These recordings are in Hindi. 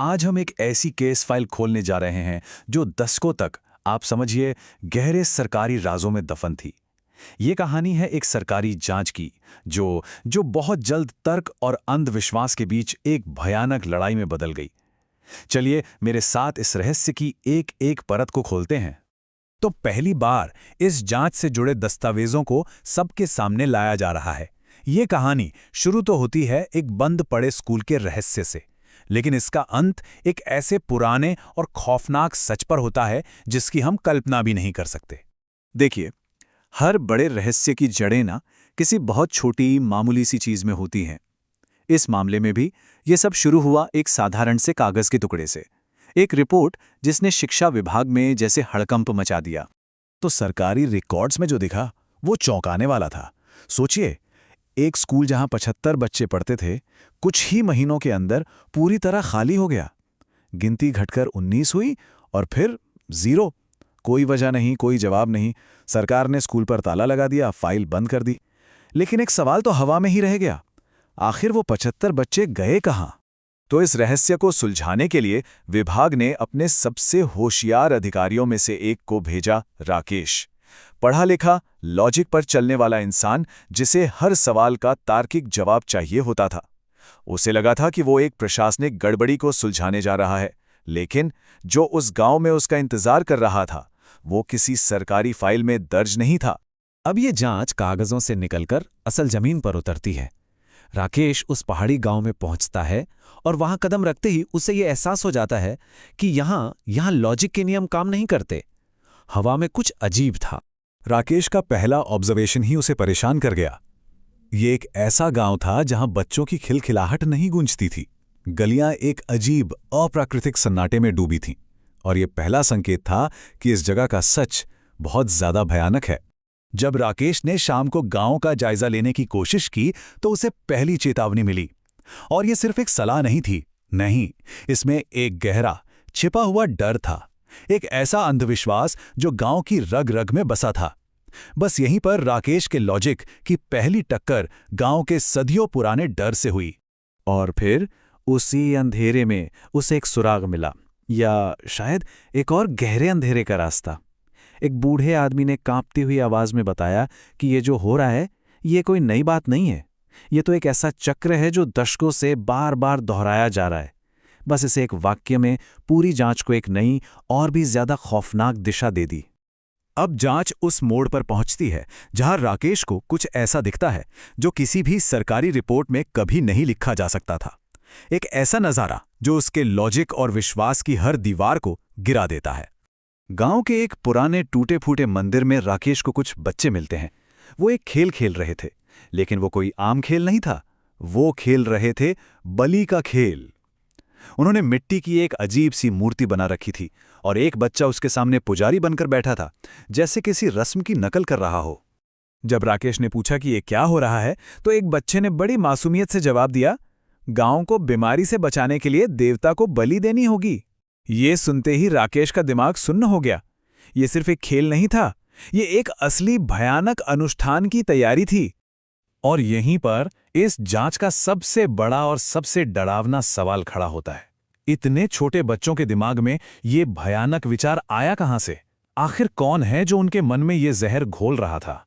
आज हम एक ऐसी केस फाइल खोलने जा रहे हैं जो दशकों तक, आप समझिए, गहरे सरकारी राजों में दफन थी। ये कहानी है एक सरकारी जांच की जो जो बहुत जल्द तर्क और अंधविश्वास के बीच एक भयानक लड़ाई में बदल गई। चलिए मेरे साथ इस रहस्य की एक एक परत को खोलते हैं। तो पहली बार इस जांच से जुड़े दस्तावेजों को सबके सामने लाया जा रहा है। ये कहानी शुरू तो होती है एक बंद पड़े स्कूल के रहस्य से, लेकिन इसका अंत एक ऐसे पुराने और खौफनाक सच पर होता है जिसकी हम कल्पना भी नहीं कर सकते। देखिए, हर बड़े रहस्य की जड़ें ना किसी बहुत छोटी मामूली सी चीज में होती हैं। इस मामले में भी ये सब शुरू हुआ एक साधारण से कागज के टुकड़े से, एक रिपोर्ट जिसने शिक्षा विभाग में जैसे हड़कंप मचा दिया। तो सरकारी रिकॉर्ड्स में जो दिखा वो चौंकाने वाला था। सोचिए, एक स्कूल जहां 75 बच्चे पढ़ते थे, कुछ ही महीनों के अंदर पूरी तरह खाली हो गया। गिनती घटकर 19 हुई और फिर 0। कोई वजह नहीं, कोई जवाब नहीं। सरकार ने स्कूल पर ताला लगा दिया, फाइल बंद कर दी। लेकिन एक सवाल तो हवा में ही रह गया, आखिर वो 75 बच्चे गए कहां? तो इस रहस्य को सुलझाने के लिए विभाग ने अपने सबसे होशियार अधिकारियों में से एक को भेजा, राकेश। पढ़ा लिखा, लॉजिक पर चलने वाला इंसान जिसे हर सवाल का तार्किक जवाब चाहिए होता था। उसे लगा था कि वो एक प्रशासनिक गड़बड़ी को सुलझाने जा रहा है, लेकिन जो उस गांव में उसका इंतजार कर रहा था वो किसी सरकारी फाइल में दर्ज नहीं था। अब ये जांच कागजों से निकलकर असल जमीन पर उतरती है। राकेश उस पहाड़ी गांव में पहुंचता है और वहां कदम रखते ही उसे ये एहसास हो जाता है कि यहां लॉजिक के नियम काम नहीं करते। हवा में कुछ अजीब था। राकेश का पहला ऑब्जर्वेशन ही उसे परेशान कर गया। ये एक ऐसा गांव था जहां बच्चों की खिलखिलाहट नहीं गूंजती थी। गलियां एक अजीब अप्राकृतिक सन्नाटे में डूबी थीं, और ये पहला संकेत था कि इस जगह का सच बहुत ज्यादा भयानक है। जब राकेश ने शाम को गांव का जायजा लेने की कोशिश की तो उसे पहली चेतावनी मिली। और ये सिर्फ एक सलाह नहीं थी, नहीं, इसमें एक गहरा छिपा हुआ डर था, एक ऐसा अंधविश्वास जो गांव की रग रग में बसा था। बस यहीं पर राकेश के लॉजिक की पहली टक्कर गांव के सदियों पुराने डर से हुई। और फिर उसी अंधेरे में उसे एक सुराग मिला, या शायद एक और गहरे अंधेरे का रास्ता। एक बूढ़े आदमी ने कांपती हुई आवाज में बताया कि ये जो हो रहा है ये कोई नई बात नहीं है। ये तो एक ऐसा चक्र है जो दशकों से बार बार दोहराया जा रहा है। बस इसे एक वाक्य में पूरी जांच को एक नई और भी ज्यादा खौफनाक दिशा दे दी। अब जांच उस मोड़ पर पहुंचती है जहां राकेश को कुछ ऐसा दिखता है जो किसी भी सरकारी रिपोर्ट में कभी नहीं लिखा जा सकता था। एक ऐसा नजारा जो उसके लॉजिक और विश्वास की हर दीवार को गिरा देता है। गांव के एक पुराने टूटे फूटे मंदिर में राकेश को कुछ बच्चे मिलते हैं। वो एक खेल खेल रहे थे, लेकिन वो कोई आम खेल नहीं था। वो खेल रहे थे बलि का खेल। उन्होंने मिट्टी की एक अजीब सी मूर्ति बना रखी थी और एक बच्चा उसके सामने पुजारी बनकर बैठा था, जैसे किसी रस्म की नकल कर रहा हो। जब राकेश ने पूछा कि ये क्या हो रहा है, तो एक बच्चे ने बड़ी मासूमियत से जवाब दिया, गांव को बीमारी से बचाने के लिए देवता को बलि देनी होगी। ये सुनते ही राकेश का दिमाग सुन्न हो गया। ये सिर्फ एक खेल नहीं था, ये एक असली भयानक अनुष्ठान की तैयारी थी। और यहीं पर इस जांच का सबसे बड़ा और सबसे डरावना सवाल खड़ा होता है। इतने छोटे बच्चों के दिमाग में ये भयानक विचार आया कहां से? आखिर कौन है जो उनके मन में ये जहर घोल रहा था?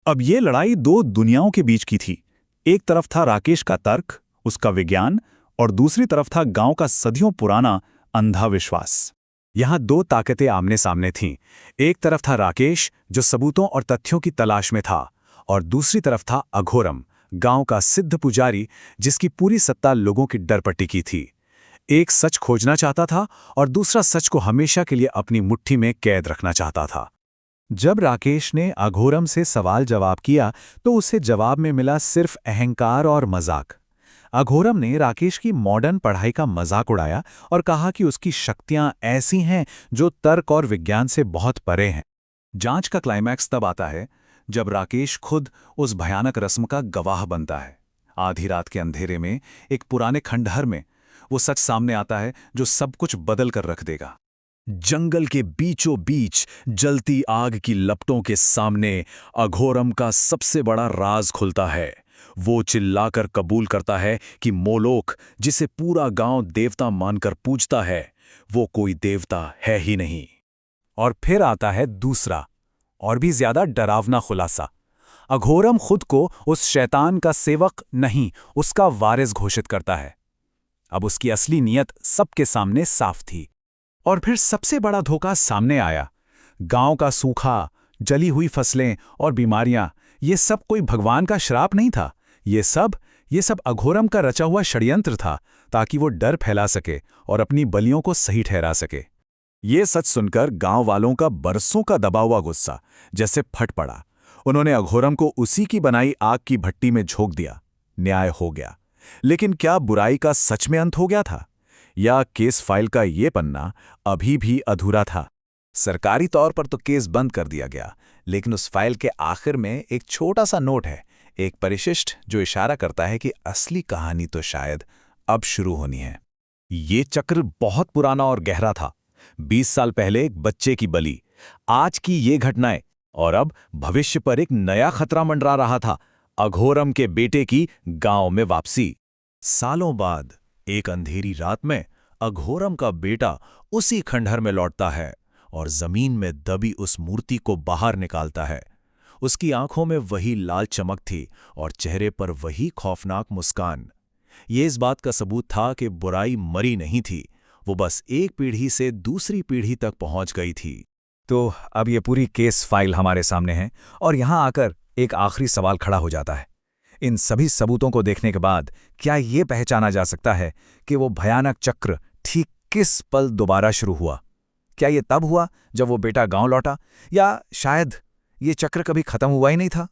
अब ये लड़ाई दो दुनियाओं के बीच की थी। एक तरफ था राकेश का तर्क, उसका विज्ञान, और दूसरी तरफ था गांव का सदियों पुराना अंधा विश्वास। यहां दो ताकतें आमने सामने थीं। एक तरफ था राकेश जो सबूतों और तथ्यों की तलाश में था, और दूसरी तरफ था अघोरम, गांव का सिद्ध पुजारी जिसकी पूरी सत्ता लोगों की डर पर टिकी थी। एक सच खोजना चाहता था और दूसरा सच को हमेशा के लिए अपनी मुट्ठी में कैद रखना चाहता था। जब राकेश ने अघोरम से सवाल जवाब किया तो उसे जवाब में मिला सिर्फ अहंकार और मजाक। अघोरम ने राकेश की मॉडर्न पढ़ाई का मजाक उड़ाया और कहा कि उसकी शक्तियां ऐसी हैं जो तर्क और विज्ञान से बहुत परे हैं। जांच का क्लाइमैक्स तब आता है जब राकेश खुद उस भयानक रस्म का गवाह बनता है। आधी रात के अंधेरे में एक पुराने खंडहर में वो सच सामने आता है जो सब कुछ बदल कर रख देगा। जंगल के बीचों बीच जलती आग की लपटों के सामने अघोरम का सबसे बड़ा राज खुलता है। वो चिल्लाकर कबूल करता है कि मोलोक, जिसे पूरा गांव देवता मानकर पूजता है, वो कोई देवता है ही नहीं। और फिर आता है दूसरा और भी ज्यादा डरावना खुलासा। अघोरम खुद को उस शैतान का सेवक नहीं, उसका वारिस घोषित करता है। अब उसकी असली नीयत सबके सामने साफ थी। और फिर सबसे बड़ा धोखा सामने आया। गांव का सूखा, जली हुई फसलें और बीमारियां, ये सब कोई भगवान का श्राप नहीं था। ये सब अघोरम का रचा हुआ षड्यंत्र था, ताकि वो डर फैला सके और अपनी बलियों को सही ठहरा सके। ये सच सुनकर गांव वालों का बरसों का दबा हुआ गुस्सा जैसे फट पड़ा। उन्होंने अघोरम को उसी की बनाई आग की भट्टी में झोंक दिया। न्याय हो गया। लेकिन क्या बुराई का सच में अंत हो गया था, या केस फाइल का ये पन्ना अभी भी अधूरा था? सरकारी तौर पर तो केस बंद कर दिया गया, लेकिन उस फाइल के आखिर में एक छोटा सा नोट है, एक परिशिष्ट जो इशारा करता है कि असली कहानी तो शायद अब शुरू होनी है। ये चक्र बहुत पुराना और गहरा था। 20 साल पहले एक बच्चे की बलि, आज की ये घटनाएं, और अब भविष्य पर एक नया खतरा मंडरा रहा था, अघोरम के बेटे की गांव में वापसी। सालों बाद एक अंधेरी रात में अघोरम का बेटा उसी खंडहर में लौटता है और जमीन में दबी उस मूर्ति को बाहर निकालता है। उसकी आंखों में वही लाल चमक थी और चेहरे पर वही खौफनाक मुस्कान। ये इस बात का सबूत था कि बुराई मरी नहीं थी, वो बस एक पीढ़ी से दूसरी पीढ़ी तक पहुंच गई थी। तो अब ये पूरी केस फाइल हमारे सामने है, और यहां आकर एक आखिरी सवाल खड़ा हो जाता है। इन सभी सबूतों को देखने के बाद क्या ये पहचाना जा सकता है कि वो भयानक चक्र ठीक किस पल दोबारा शुरू हुआ? क्या ये तब हुआ जब वो बेटा गांव लौटा, या शायद ये चक्र कभी खत्म हुआ ही नहीं था?